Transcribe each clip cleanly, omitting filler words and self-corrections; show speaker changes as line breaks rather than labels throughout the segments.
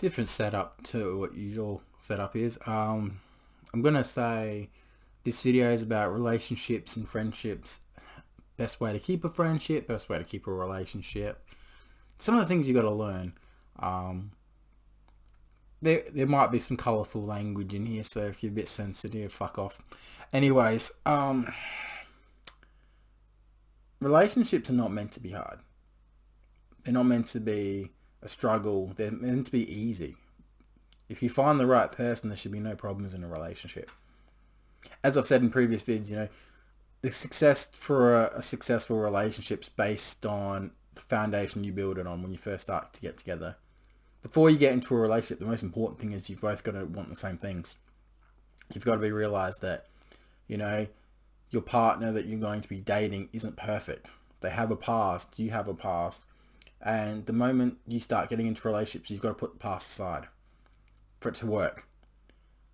different setup to what usual setup is. I'm gonna say this video is about relationships and friendships. Best way to keep a friendship, best way to keep a relationship. Some of the things you got to learn. There might be some colourful language in here, so if you're a bit sensitive, fuck off. Anyways, relationships are not meant to be hard. They're not meant to be a struggle. They're meant to be easy. If you find the right person, there should be no problems in a relationship. As I've said in previous videos, the success for a successful relationship is based on the foundation you build it on when you first start to get together. Before you get into a relationship, the most important thing is you've both got to want the same things. You've got to realize that, your partner that you're going to be dating isn't perfect. They have a past. You have a past. And the moment you start getting into relationships, you've got to put the past aside for it to work.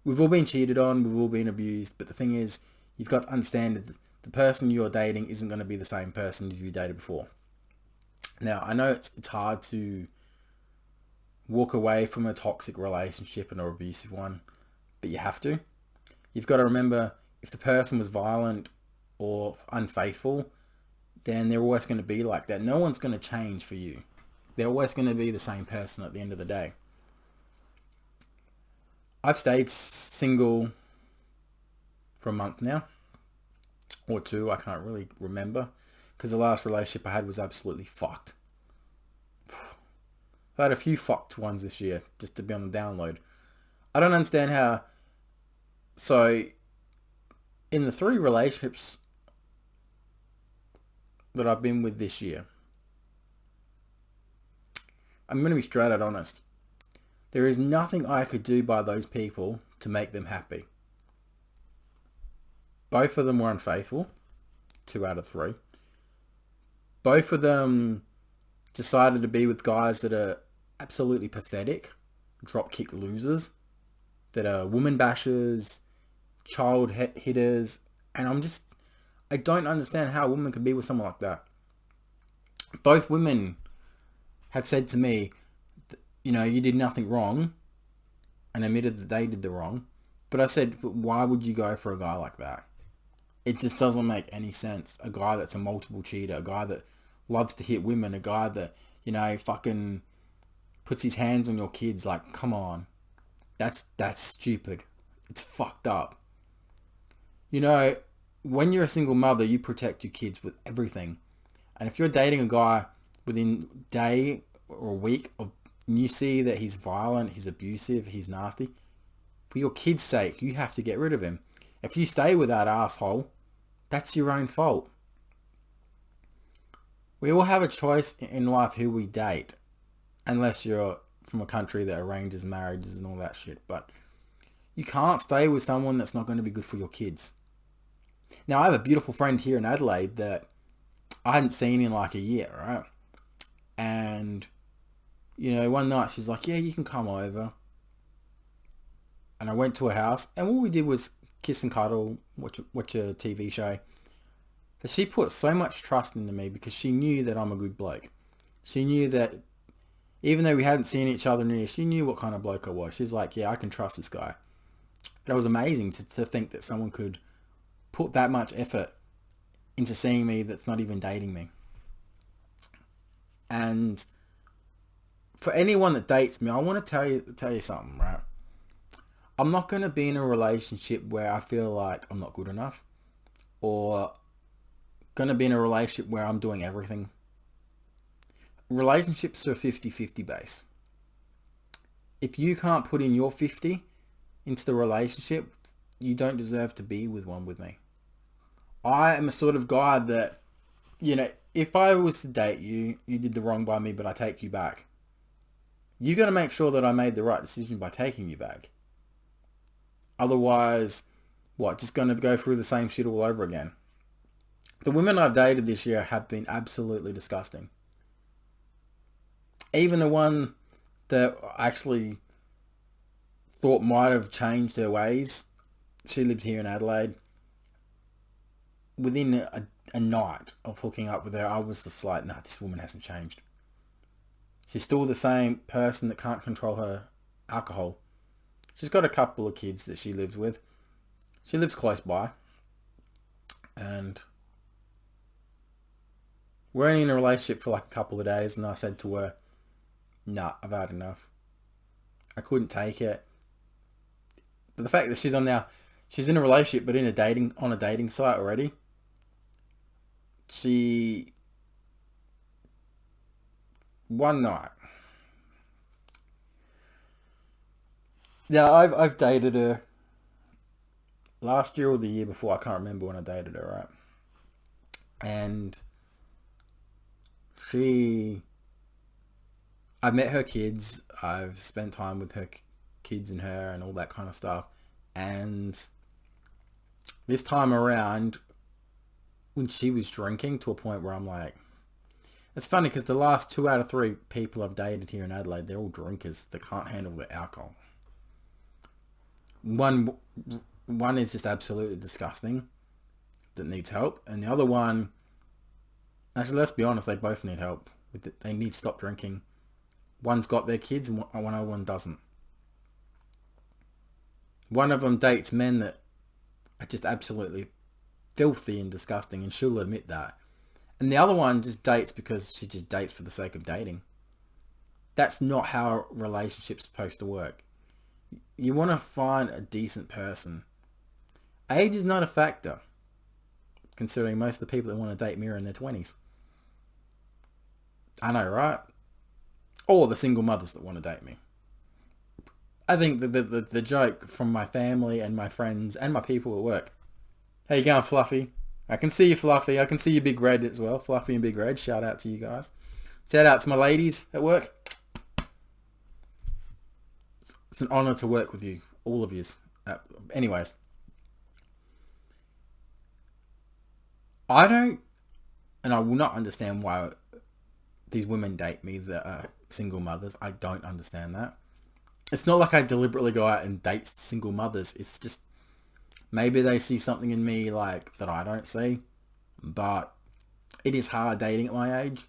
We've all been cheated on. We've all been abused. But the thing is, you've got to understand that the person you're dating isn't going to be the same person you dated before. Now, I know it's hard to walk away from a toxic relationship and an abusive one, but you have to. You've got to remember, if the person was violent or unfaithful, then they're always going to be like that. No one's going to change for you. They're always going to be the same person at the end of the day. I've stayed single for a month now, or two, I can't really remember, because the last relationship I had was absolutely fucked. I had a few fucked ones this year, just to be on the download. I don't understand how. So, in the 3 relationships that I've been with this year, I'm going to be straight out honest. There is nothing I could do by those people to make them happy. Both of them were unfaithful. 2 out of 3. Both of them decided to be with guys that are absolutely pathetic, dropkick losers, that are woman bashers, child hitters, and I don't understand how a woman could be with someone like that. Both women have said to me, you did nothing wrong, and admitted that they did the wrong. But I said, why would you go for a guy like that? It just doesn't make any sense. A guy that's a multiple cheater, a guy that loves to hit women, a guy that, fucking puts his hands on your kids. Like, come on. That's stupid. It's fucked up. When you're a single mother, you protect your kids with everything. And if you're dating a guy within a day or a week and you see that he's violent, he's abusive, he's nasty, for your kid's sake, you have to get rid of him. If you stay with that asshole, that's your own fault. We all have a choice in life who we date, unless you're from a country that arranges marriages and all that shit. But you can't stay with someone that's not going to be good for your kids. Now, I have a beautiful friend here in Adelaide that I hadn't seen in like a year, right? And, one night she's like, yeah, you can come over. And I went to her house, and all we did was kiss and cuddle, watch a TV show. But she put so much trust into me because she knew that I'm a good bloke. She knew that even though we hadn't seen each other in a year, she knew what kind of bloke I was. She's like, yeah, I can trust this guy. That was amazing to think that someone could put that much effort into seeing me that's not even dating me. And for anyone that dates me, I want to tell you something, right? I'm not going to be in a relationship where I feel like I'm not good enough, or going to be in a relationship where I'm doing everything. Relationships are 50-50 base. If you can't put in your 50 into the relationship, you don't deserve to be with one with me. I am a sort of guy that, if I was to date you, you did the wrong by me, but I take you back. You got to make sure that I made the right decision by taking you back. Otherwise, just going to go through the same shit all over again? The women I've dated this year have been absolutely disgusting. Even the one that I actually thought might have changed her ways, she lives here in Adelaide. Within a night of hooking up with her, I was just like, nah, this woman hasn't changed. She's still the same person that can't control her alcohol. She's got a couple of kids that she lives with. She lives close by. And we're only in a relationship for like a couple of days, and I said to her, nah, I've had enough. I couldn't take it. But the fact that she's in a relationship but on a dating site already. One night. Yeah, I've dated her last year or the year before. I can't remember when I dated her, right? And I've met her kids. I've spent time with her kids and her and all that kind of stuff. And this time around, when she was drinking to a point where I'm like, it's funny because the last 2 out of 3 people I've dated here in Adelaide, they're all drinkers that can't handle the alcohol. One is just absolutely disgusting that needs help, and the other one, actually, let's be honest, they both need help. They need to stop drinking. One's got their kids and one doesn't. One of them dates men that are just absolutely filthy and disgusting, and she'll admit that. And the other one just dates because she just dates for the sake of dating. That's not how a relationship's supposed to work. You want to find a decent person. Age is not a factor, considering most of the people that want to date me are in their 20s. I know, right? Or the single mothers that want to date me. I think the joke from my family and my friends and my people at work. How you going, Fluffy? I can see you, Fluffy. I can see you, Big Red, as well. Fluffy and Big Red. Shout out to you guys. Shout out to my ladies at work. It's an honour to work with you. All of yous. Anyways. I don't, and I will not understand why these women date me that are single mothers. I don't understand that. It's not like I deliberately go out and date single mothers. It's just, maybe they see something in me like that I don't see. But it is hard dating at my age.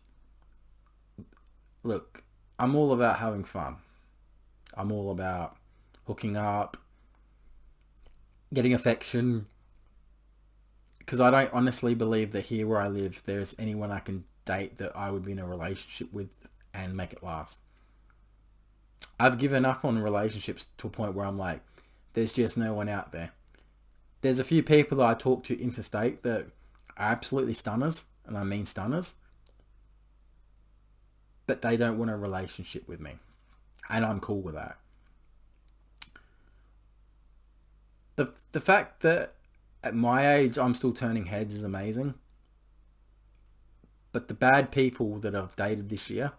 Look, I'm all about having fun. I'm all about hooking up, getting affection. Because I don't honestly believe that here where I live, there's anyone I can date that I would be in a relationship with and make it last. I've given up on relationships to a point where I'm like, there's just no one out there. There's a few people that I talk to interstate that are absolutely stunners, and I mean stunners, but they don't want a relationship with me. And I'm cool with that. The fact that at my age I'm still turning heads is amazing. But the bad people that I've dated this year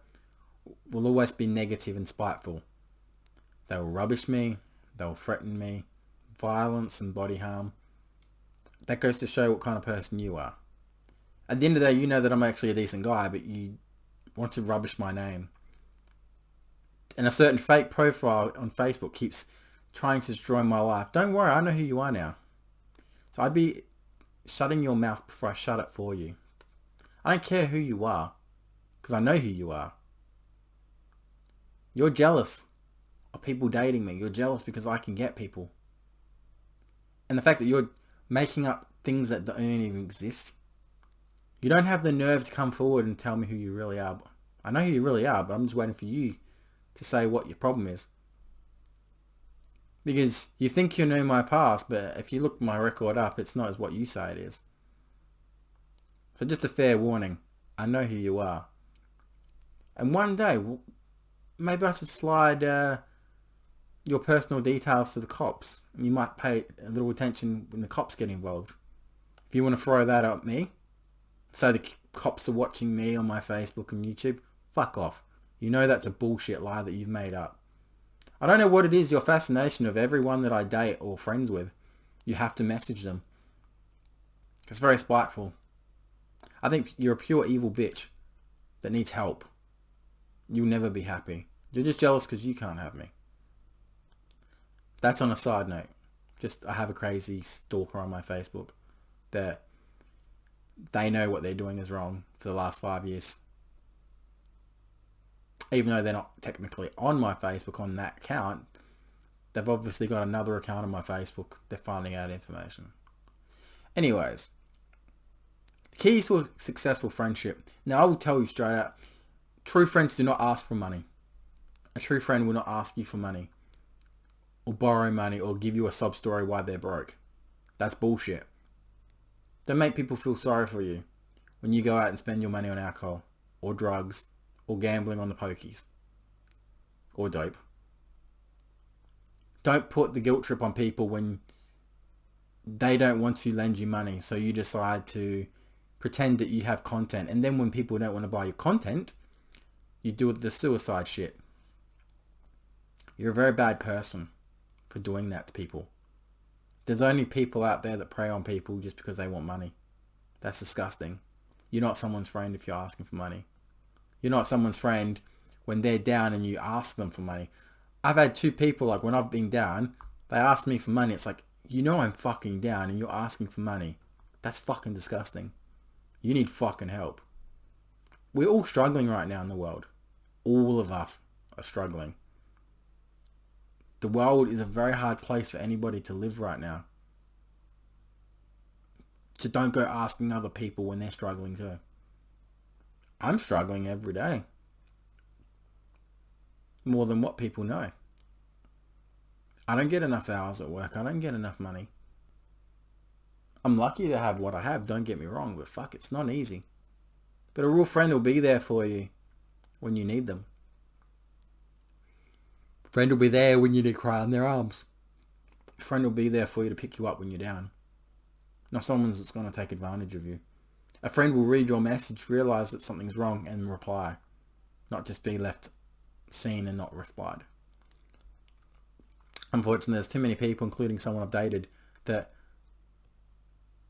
will always be negative and spiteful. They will rubbish me. They will threaten me. Violence and body harm. That goes to show what kind of person you are. At the end of the day, you know that I'm actually a decent guy, but you want to rubbish my name. And a certain fake profile on Facebook keeps trying to destroy my life. Don't worry, I know who you are now. So I'd be shutting your mouth before I shut it for you. I don't care who you are, because I know who you are. You're jealous of people dating me. You're jealous because I can get people. And the fact that you're making up things that don't even exist. You don't have the nerve to come forward and tell me who you really are. I know who you really are, but I'm just waiting for you to say what your problem is. Because you think you know my past, but if you look my record up, it's not as what you say it is. So just a fair warning. I know who you are. And one day, maybe I should slide your personal details to the cops. And you might pay a little attention when the cops get involved. If you want to throw that at me, so the cops are watching me on my Facebook and YouTube, fuck off. You know that's a bullshit lie that you've made up. I don't know what it is, your fascination of everyone that I date or friends with. You have to message them. It's very spiteful. I think you're a pure evil bitch that needs help. You'll never be happy. You're just jealous because you can't have me. That's on a side note. Just, I have a crazy stalker on my Facebook that they know what they're doing is wrong for the last 5 years. Even though they're not technically on my Facebook on that account, they've obviously got another account on my Facebook. They're finding out information. Anyways, keys to a successful friendship. Now, I will tell you straight out, true friends do not ask for money. A true friend will not ask you for money or borrow money or give you a sob story why they're broke. That's bullshit. Don't make people feel sorry for you when you go out and spend your money on alcohol or drugs or gambling on the pokies or dope. Don't put the guilt trip on people when they don't want to lend you money, so you decide to pretend that you have content, and then when people don't want to buy your content, you do the suicide shit. You're a very bad person for doing that to people. There's only people out there that prey on people just because they want money. That's disgusting. You're not someone's friend if you're asking for money. You're not someone's friend when they're down and you ask them for money. I've had two people, like when I've been down, they ask me for money. It's like, you know I'm fucking down and you're asking for money. That's fucking disgusting. You need fucking help. We're all struggling right now in the world. All of us are struggling. The world is a very hard place for anybody to live right now. So don't go asking other people when they're struggling too. I'm struggling every day. More than what people know. I don't get enough hours at work. I don't get enough money. I'm lucky to have what I have, don't get me wrong, but fuck, it's not easy. But a real friend will be there for you when you need them. Friend will be there when you need to cry in their arms. Friend will be there for you to pick you up when you're down. Not someone that's going to take advantage of you. A friend will read your message, realise that something's wrong and reply. Not just be left seen and not replied. Unfortunately, there's too many people, including someone I've dated, that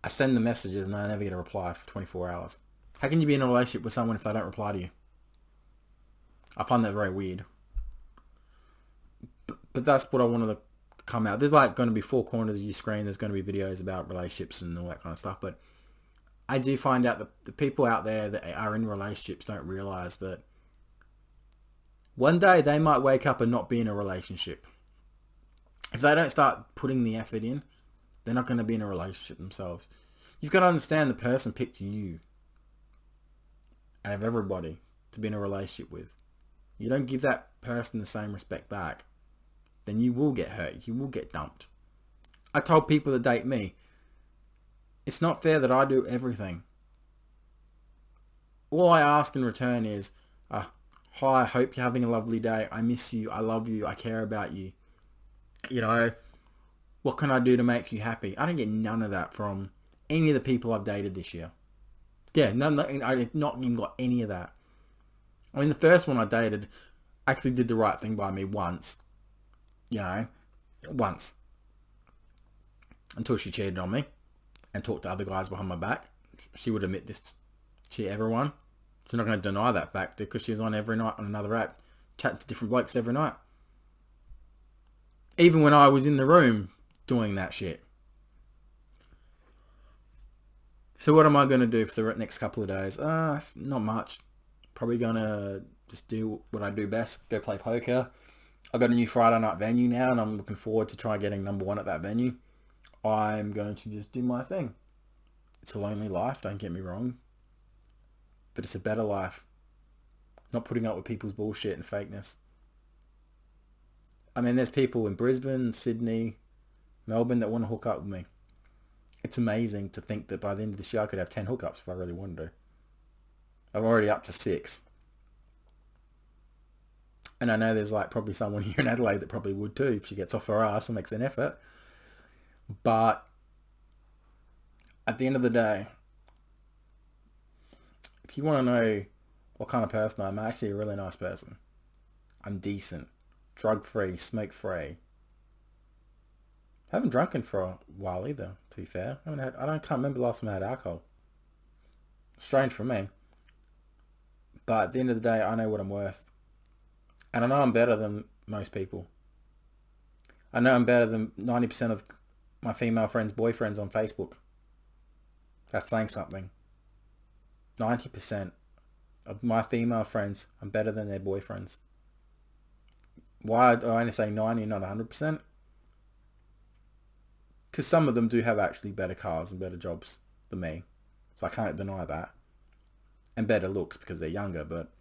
I send them messages and I never get a reply for 24 hours. How can you be in a relationship with someone if they don't reply to you? I find that very weird. But that's what I wanted to come out. There's like going to be 4 corners of your screen. There's going to be videos about relationships and all that kind of stuff. But I do find out that the people out there that are in relationships don't realize that one day they might wake up and not be in a relationship. If they don't start putting the effort in, they're not going to be in a relationship themselves. You've got to understand the person picked you out of everybody to be in a relationship with. You don't give that person the same respect back, then you will get hurt. You will get dumped. I told people that date me, it's not fair that I do everything. All I ask in return is, hi, I hope you're having a lovely day. I miss you. I love you. I care about you. You know, what can I do to make you happy? I don't get none of that from any of the people I've dated this year. Yeah, I've not even got any of that. I mean, the first one I dated actually did the right thing by me once. You know, once. Until she cheated on me and talked to other guys behind my back. She would admit this to everyone. She's not going to deny that fact because she was on every night on another app, chatting to different blokes every night. Even when I was in the room doing that shit. So what am I going to do for the next couple of days? Not much. Probably going to just do what I do best. Go play poker. I've got a new Friday night venue now and I'm looking forward to try getting number 1 at that venue. I'm going to just do my thing. It's a lonely life, don't get me wrong. But it's a better life. Not putting up with people's bullshit and fakeness. I mean, there's people in Brisbane, Sydney, Melbourne that want to hook up with me. It's amazing to think that by the end of this year I could have 10 hookups if I really wanted to. I'm already up to 6. And I know there's like probably someone here in Adelaide that probably would too if she gets off her ass and makes an effort. But at the end of the day, if you want to know what kind of person I'm actually a really nice person. I'm decent. Drug-free, smoke-free. I haven't drunken for a while either, to be fair. I can't remember the last time I had alcohol. Strange for me. But at the end of the day, I know what I'm worth. And I know I'm better than most people. I know I'm better than 90% of my female friends' boyfriends on Facebook. That's saying something. 90% Of my female friends, I'm better than their boyfriends. Why do I only say 90, not 100%? Because some of them do have actually better cars and better jobs than me. So I can't deny that. And better looks because they're younger. But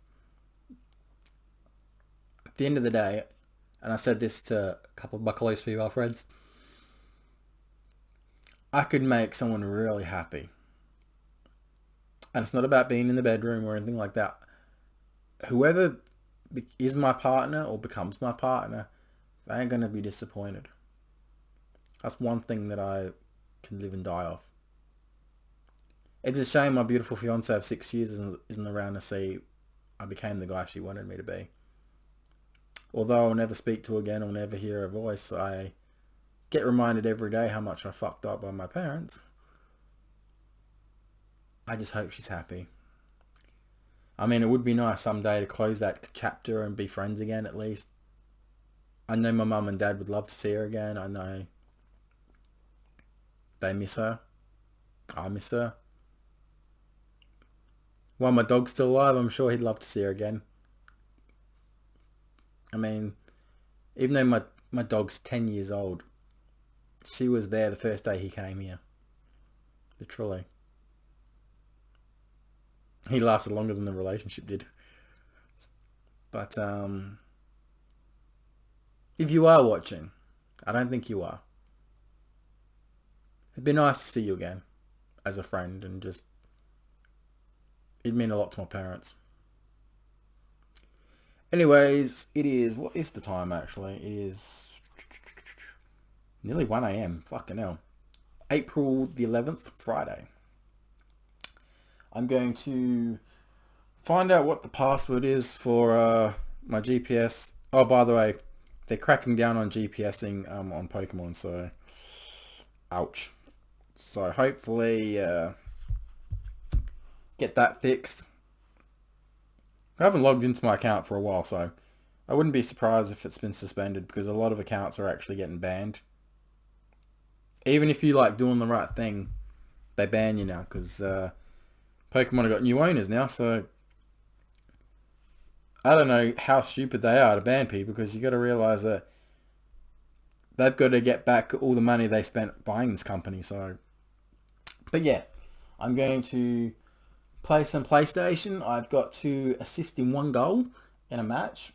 at the end of the day, and I said this to a couple of my close female friends, I could make someone really happy. And it's not about being in the bedroom or anything like that. Whoever is my partner or becomes my partner, they ain't going to be disappointed. That's one thing that I can live and die off. It's a shame my beautiful fiance of 6 years isn't around to see I became the guy she wanted me to be. Although I'll never speak to her again, I'll never hear her voice, I get reminded every day how much I fucked up by my parents. I just hope she's happy. I mean, it would be nice someday to close that chapter and be friends again at least. I know my mum and dad would love to see her again. I know they miss her. I miss her. While my dog's still alive, I'm sure he'd love to see her again. I mean, even though my dog's 10 years old, she was there the first day he came here. Literally. He lasted longer than the relationship did. But if you are watching, I don't think you are. It'd be nice to see you again as a friend, and just it'd mean a lot to my parents. Anyways, it is, what is the time actually? It is nearly 1 a.m. Fucking hell. April the 11th, Friday. I'm going to find out what the password is for my GPS. Oh, by the way, they're cracking down on GPSing on Pokemon, so ouch. So hopefully get that fixed. I haven't logged into my account for a while, so I wouldn't be surprised if it's been suspended, because a lot of accounts are actually getting banned. Even if you like doing the right thing, they ban you now, because Pokemon have got new owners now, so I don't know how stupid they are to ban people, because you got to realize that they've got to get back all the money they spent buying this company. So, but yeah, I'm going to play some PlayStation. I've got to assist in 1 goal in a match,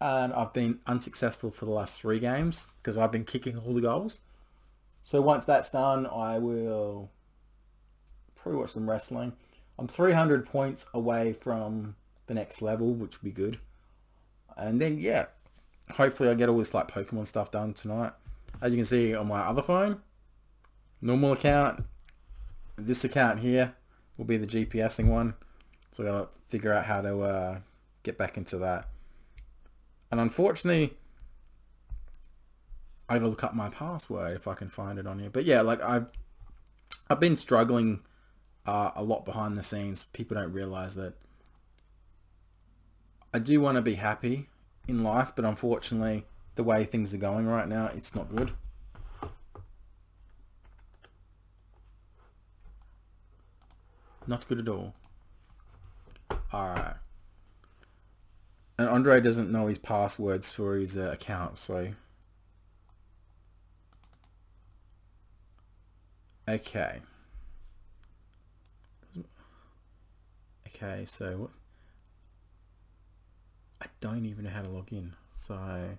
and I've been unsuccessful for the last 3 games because I've been kicking all the goals. So once that's done, I will probably watch some wrestling. I'm 300 points away from the next level, which will be good. And then, yeah, hopefully I get all this like Pokemon stuff done tonight. As you can see on my other phone, normal account, this account here will be the GPSing one. So I gotta figure out how to get back into that. And unfortunately, I gotta look up my password if I can find it on here. But yeah, like I've been struggling a lot behind the scenes. People don't realize that I do want to be happy in life, but unfortunately, the way things are going right now, it's not good. Not good at all. Alright. And Andre doesn't know his passwords for his account, so... Okay. Okay, so... what? I don't even know how to log in, so...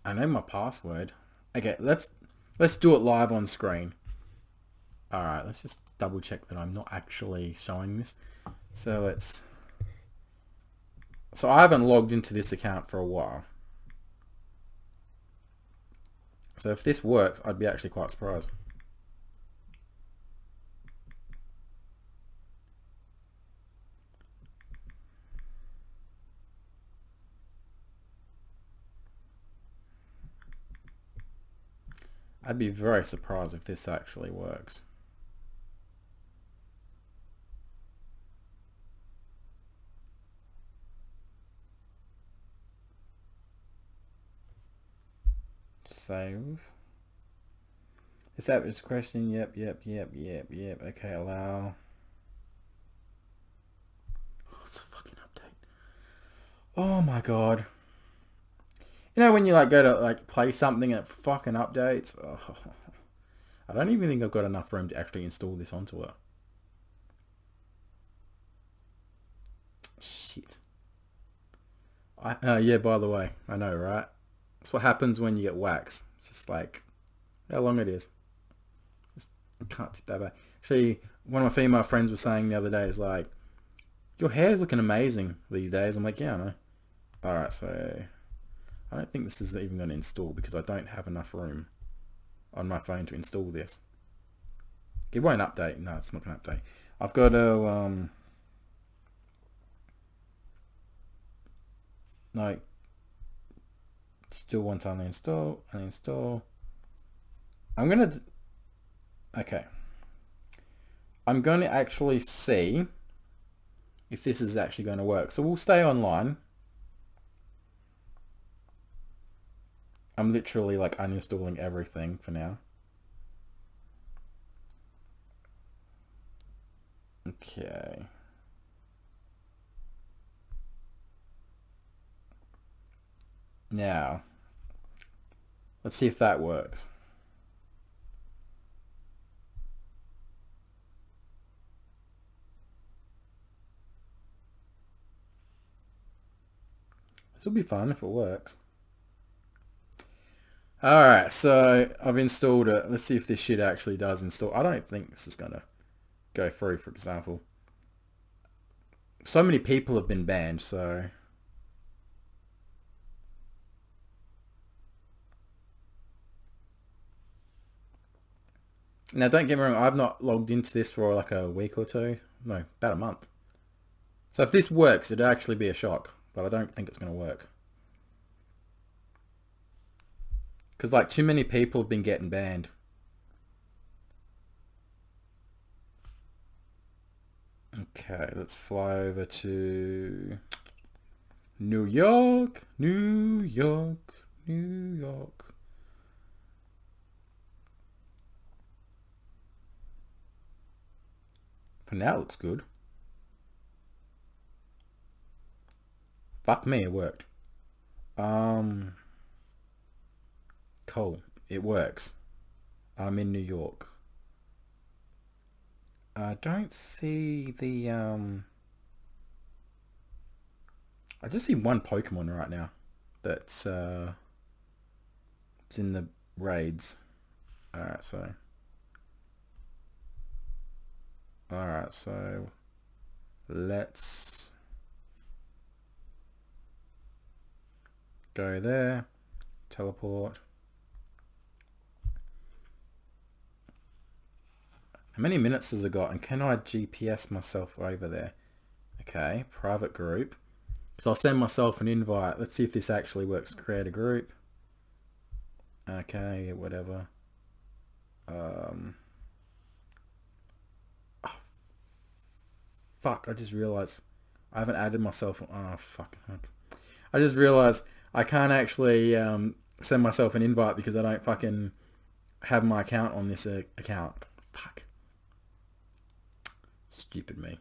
I know my password. Okay, let's do it live on screen. Alright, let's just double check that I'm not actually showing this. So I haven't logged into this account for a while. So if this works, I'd be actually quite surprised. I'd be very surprised if this actually works. Save. Is that his question? Yep. Okay, allow. Oh my god. You know when you like go to like play something and it fucking updates? Oh, I don't even think I've got enough room to actually install this onto it. Shit. Yeah, by the way, I know, right? That's what happens when you get wax. It's just like, how long it is. I can't tip that back. Actually, one of my female friends was saying the other day is like, your hair's looking amazing these days. I'm like, yeah, I know. Alright, so I don't think this is even going to install because I don't have enough room on my phone to install this. It won't update. No, it's not going to update. I've got to, like, still want to uninstall. I'm going to, okay. I'm going to actually see if this is actually going to work. So we'll stay online. I'm literally like uninstalling everything for now. Okay. Now, let's see if that works. This will be fun if it works. Alright, so I've installed it. Let's see if this shit actually does install. I don't think this is going to go through, for example. So many people have been banned, so... Now, don't get me wrong, I've not logged into this for like a week or two. No, about a month. So if this works, it'd actually be a shock. But I don't think it's going to work. Because like too many people have been getting banned. Okay, let's fly over to New York, New York, New York. For now, it looks good. Fuck me, it worked. Cool. It works. I'm in New York. I don't see the, I just see one Pokemon right now. That's, it's in the raids. Alright, so. Alright, so. Let's go there. Teleport. How many minutes has it got? And can I GPS myself over there? Okay, private group. So I'll send myself an invite. Let's see if this actually works. Create a group. Okay, whatever. Oh, fuck, I just realized I haven't added myself. Oh, fuck. I just realized I can't actually send myself an invite because I don't fucking have my account on this account. Fuck. Stupid me.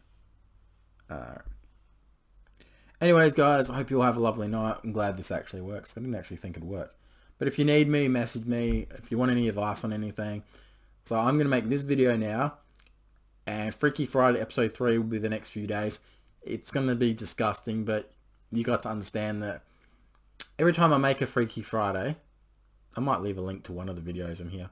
Anyways, guys, I hope you all have a lovely night. I'm glad this actually works. I didn't actually think it'd work. But if you need me, message me. If you want any advice on anything. So I'm going to make this video now. And Freaky Friday episode 3 will be the next few days. It's going to be disgusting, but you got to understand that every time I make a Freaky Friday, I might leave a link to one of the videos in here.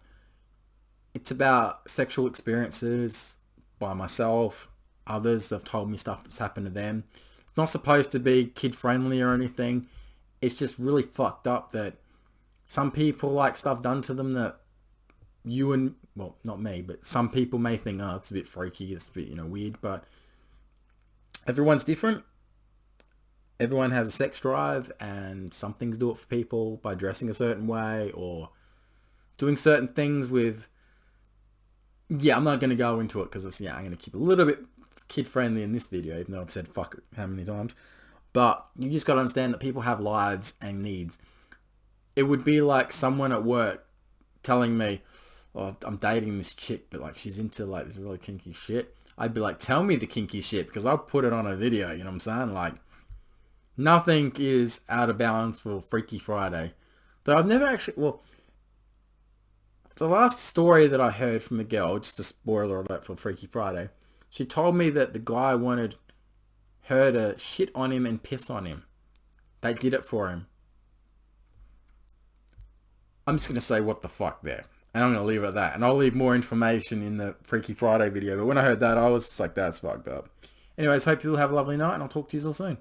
It's about sexual experiences by myself, others that have told me stuff that's happened to them. It's not supposed to be kid friendly or anything. It's just really fucked up that some people like stuff done to them that you and, well, not me, but some people may think, oh, it's a bit freaky, it's a bit, weird, but everyone's different. Everyone has a sex drive, and some things do it for people by dressing a certain way or doing certain things with... Yeah, I'm not going to go into it because I'm going to keep it a little bit kid-friendly in this video, even though I've said fuck it how many times. But you just got to understand that people have lives and needs. It would be like someone at work telling me, oh, I'm dating this chick, but like she's into like this really kinky shit. I'd be like, tell me the kinky shit because I'll put it on a video, you know what I'm saying? Like, Nothing is out of balance for Freaky Friday. Though I've never actually, well, the last story that I heard from a girl, just a spoiler alert for Freaky Friday, she told me that the guy wanted her to shit on him and piss on him. They did it for him. I'm just going to say what the fuck there. And I'm going to leave it at that. And I'll leave more information in the Freaky Friday video. But when I heard that, I was just like, that's fucked up. Anyways, hope you all have a lovely night, and I'll talk to you all soon.